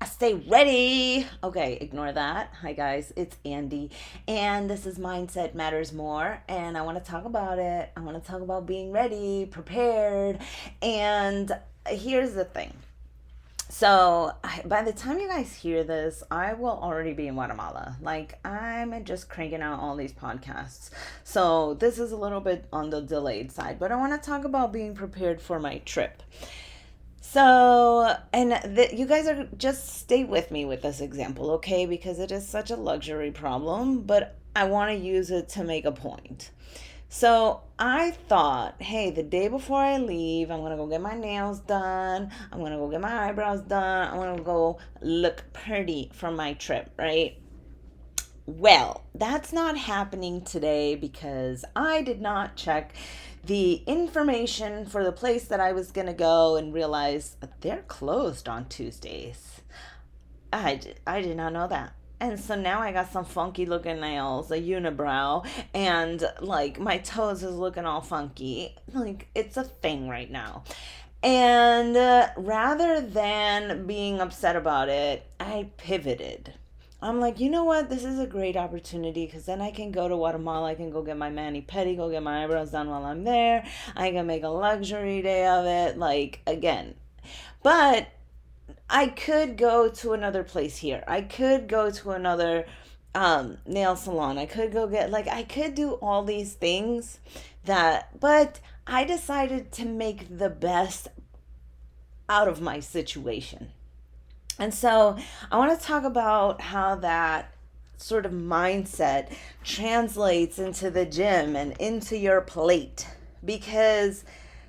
Stay ready. Okay, ignore that. Hi, guys, it's Andy, and this is Mindset Matters More. And I want to talk about it. I want to talk about being ready, prepared. And here's the thing. So, by the time you guys hear this, I will already be in Guatemala. Like, I'm just cranking out all these podcasts. So, this is a little bit on the delayed side, but I want to talk about being prepared for my trip. So, you guys are just stay with me with this example, okay? Because it is such a luxury problem, but I want to use it to make a point. So, I thought, hey, the day before I leave, I'm going to go get my nails done. I'm going to go get my eyebrows done. I'm going to go look pretty for my trip, right? Well, that's not happening today because I did not check the information for the place that I was going to go and realize they're closed on Tuesdays. I did not know that. And so now I got some funky looking nails, a unibrow, and like my toes is looking all funky. Like it's a thing right now. And rather than being upset about it, I pivoted. I'm like, you know what? This is a great opportunity because then I can go to Guatemala. I can go get my mani pedi, go get my eyebrows done while I'm there. I can make a luxury day of it. Like, again. But I could go to another place here. I could go to another nail salon. I could go get, like, I could do all these things but I decided to make the best out of my situation. And so I want to talk about how that sort of mindset translates into the gym and into your plate. Because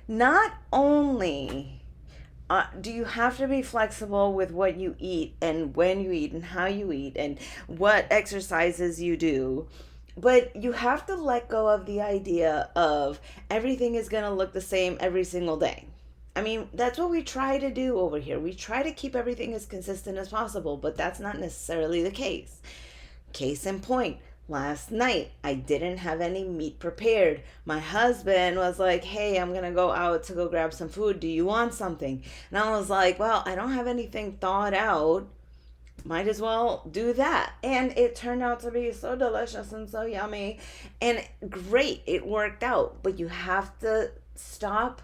not only do you have to be flexible with what you eat and when you eat and how you eat and what exercises you do, but you have to let go of the idea of everything is going to look the same every single day. I mean, that's what we try to do over here. We try to keep everything as consistent as possible, but that's not necessarily the case. Case in point, last night I didn't have any meat prepared. My husband was like, hey, I'm going to go out to go grab some food. Do you want something? And I was like, well, I don't have anything thawed out. Might as well do that. And it turned out to be so delicious and so yummy and great. It worked out. But you have to stop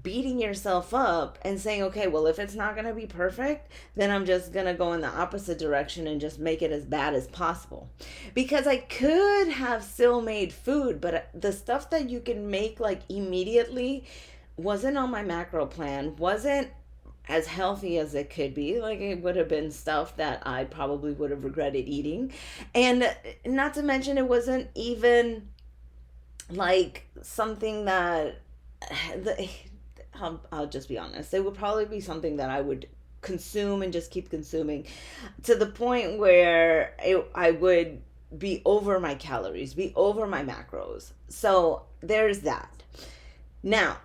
beating yourself up and saying, okay, well, if it's not going to be perfect, then I'm just going to go in the opposite direction and just make it as bad as possible. Because I could have still made food, but the stuff that you can make like immediately wasn't on my macro plan, wasn't as healthy as it could be. Like it would have been stuff that I probably would have regretted eating. And not to mention, it wasn't even like something that the I'll just be honest. It would probably be something that I would consume and just keep consuming to the point where I would be over my calories, be over my macros. So there's that. Now,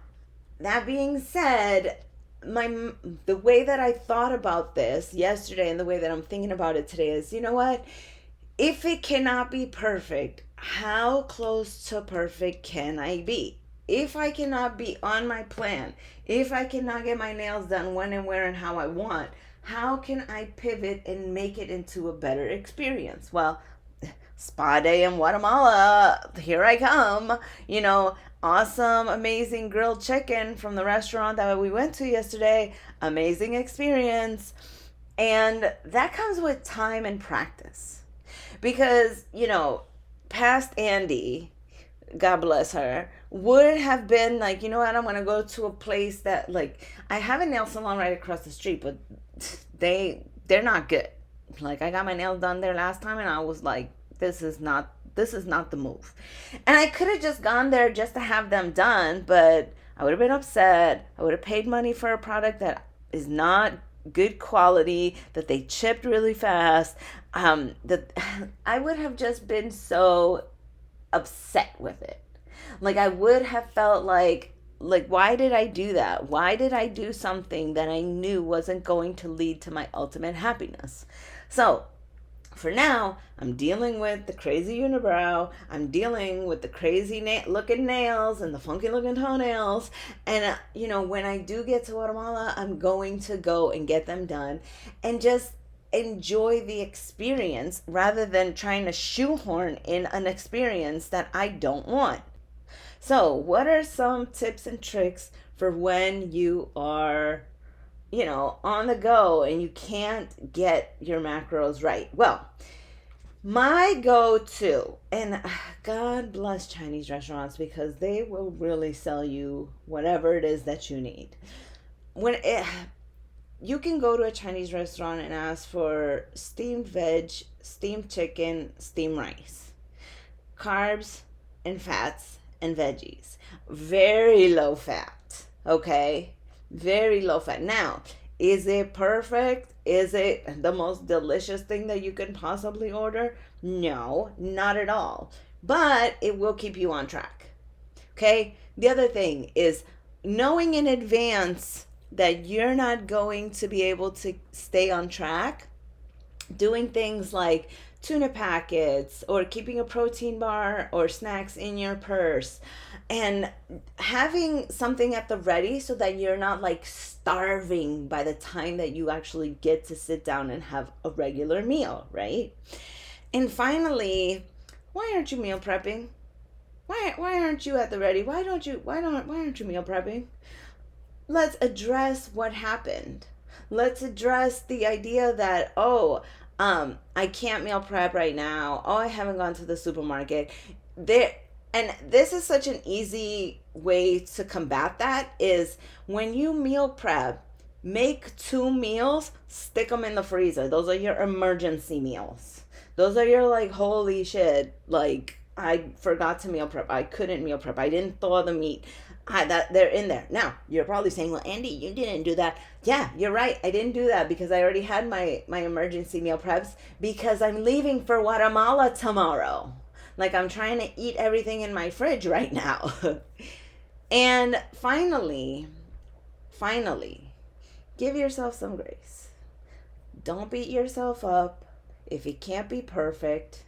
that being said, the way that I thought about this yesterday and the way that I'm thinking about it today is, you know what? If it cannot be perfect, how close to perfect can I be? If I cannot be on my plan, if I cannot get my nails done when and where and how I want, how can I pivot and make it into a better experience? Well, spa day in Guatemala, here I come. Awesome, amazing grilled chicken from the restaurant that we went to yesterday. Amazing experience. And that comes with time and practice. Because, past Andy, God bless her, would have been like, you know what, I'm gonna go to a place that, like, I have a nail salon right across the street, but they're not good. Like, I got my nails done there last time and I was like, this is not the move. And I could have just gone there just to have them done, but I would have been upset. I would have paid money for a product that is not good quality, that they chipped really fast. That I would have just been so upset with it. Like I would have felt like why did I do that? Why did I do something that I knew wasn't going to lead to my ultimate happiness? So, For now, I'm dealing with the crazy unibrow. I'm dealing with the crazy looking nails and the funky looking toenails. And, when I do get to Guatemala, I'm going to go and get them done and just enjoy the experience rather than trying to shoehorn in an experience that I don't want. So, what are some tips and tricks for when you are, on the go and you can't get your macros right? Well, my go to, and God bless Chinese restaurants because they will really sell you whatever it is that you need. You can go to a Chinese restaurant and ask for steamed veg, steamed chicken, steamed rice, carbs and fats and veggies. Very low fat, okay? Very low fat. Now, is it perfect? Is it the most delicious thing that you can possibly order? No, not at all. But it will keep you on track, okay? The other thing is knowing in advance that you're not going to be able to stay on track, doing things like tuna packets or keeping a protein bar or snacks in your purse and having something at the ready so that you're not like starving by the time that you actually get to sit down and have a regular meal, right? And finally, why aren't you meal prepping? Why aren't you at the ready? Why aren't you meal prepping? Let's address what happened. Let's address the idea that, I can't meal prep right now. Oh, I haven't gone to the supermarket. And this is such an easy way to combat that is when you meal prep, make 2 meals, stick them in the freezer. Those are your emergency meals. Those are your like, holy shit, like I forgot to meal prep. I couldn't meal prep. I didn't thaw the meat. That they're in there. Now, you're probably saying, well, Andy, you didn't do that. Yeah, you're right. I didn't do that because I already had my emergency meal preps because I'm leaving for Guatemala tomorrow. Like I'm trying to eat everything in my fridge right now. And finally, give yourself some grace. Don't beat yourself up. If it can't be perfect,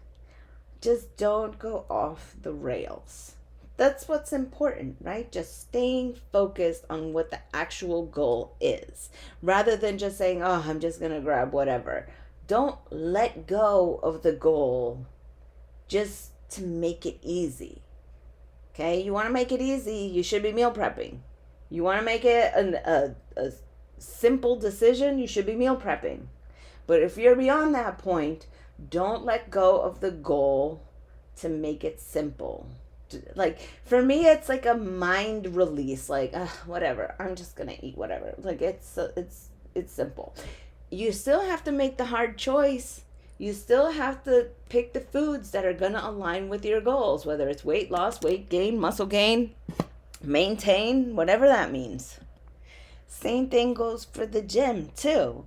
just don't go off the rails. That's what's important, right? Just staying focused on what the actual goal is rather than just saying, oh, I'm just going to grab whatever. Don't let go of the goal just to make it easy. Okay? You want to make it easy, you should be meal prepping. You want to make it a simple decision, you should be meal prepping. But if you're beyond that point, don't let go of the goal to make it simple. Like for me it's like a mind release, like whatever, I'm just gonna eat whatever. Like it's simple. You still have to make the hard choice. You still have to pick the foods that are gonna align with your goals, whether it's weight loss, weight gain, muscle gain, maintain, whatever that means. Same thing goes for the gym too.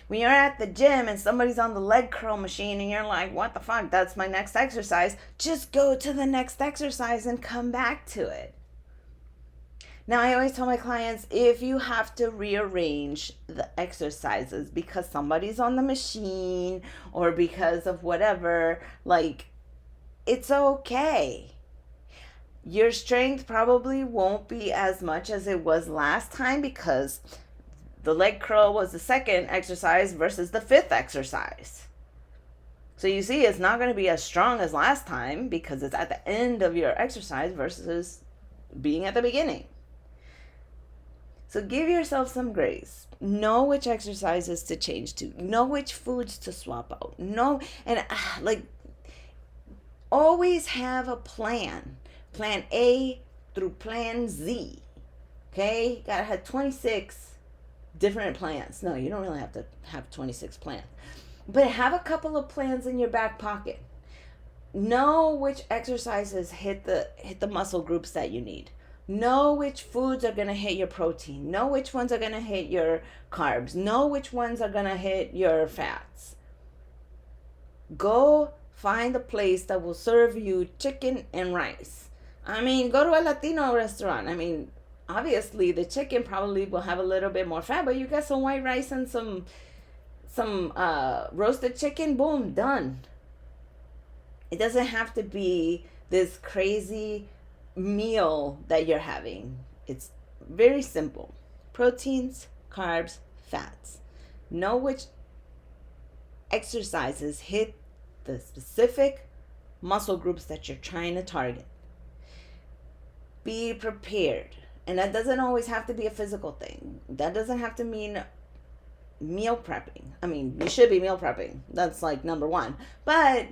When you're at the gym and somebody's on the leg curl machine and you're like, what the fuck, that's my next exercise, just go to the next exercise and come back to it. Now, I always tell my clients, if you have to rearrange the exercises because somebody's on the machine or because of whatever, like, it's okay. Your strength probably won't be as much as it was last time because the leg curl was the second exercise versus the 5th exercise. So you see, it's not going to be as strong as last time because it's at the end of your exercise versus being at the beginning. So give yourself some grace. Know which exercises to change to. Know which foods to swap out. Know, and always have a plan. Plan A through plan Z. Okay? Gotta have 26 different plans. No, you don't really have to have 26 plans. But have a couple of plans in your back pocket. Know which exercises hit the muscle groups that you need. Know which foods are going to hit your protein. Know which ones are going to hit your carbs. Know which ones are going to hit your fats. Go find a place that will serve you chicken and rice. I mean, go to a Latino restaurant. I mean, obviously the chicken probably will have a little bit more fat, but you get some white rice and some some roasted chicken, boom, done. It doesn't have to be this crazy meal that you're having. It's very simple. Proteins, carbs, fats. Know which exercises hit the specific muscle groups that you're trying to target. Be prepared. And that doesn't always have to be a physical thing. That doesn't have to mean meal prepping. I mean, you should be meal prepping. That's like number one. But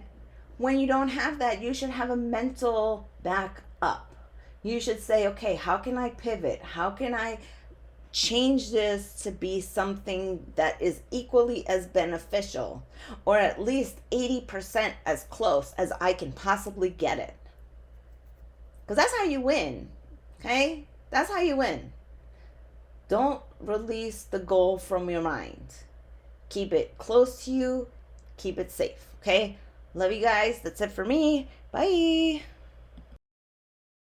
when you don't have that, you should have a mental backup. You should say, okay, how can I pivot? How can I change this to be something that is equally as beneficial, or at least 80% as close as I can possibly get it? Because that's how you win. Okay? That's how you win. Don't release the goal from your mind. Keep it close to you. Keep it safe. Okay? Love you guys. That's it for me. Bye.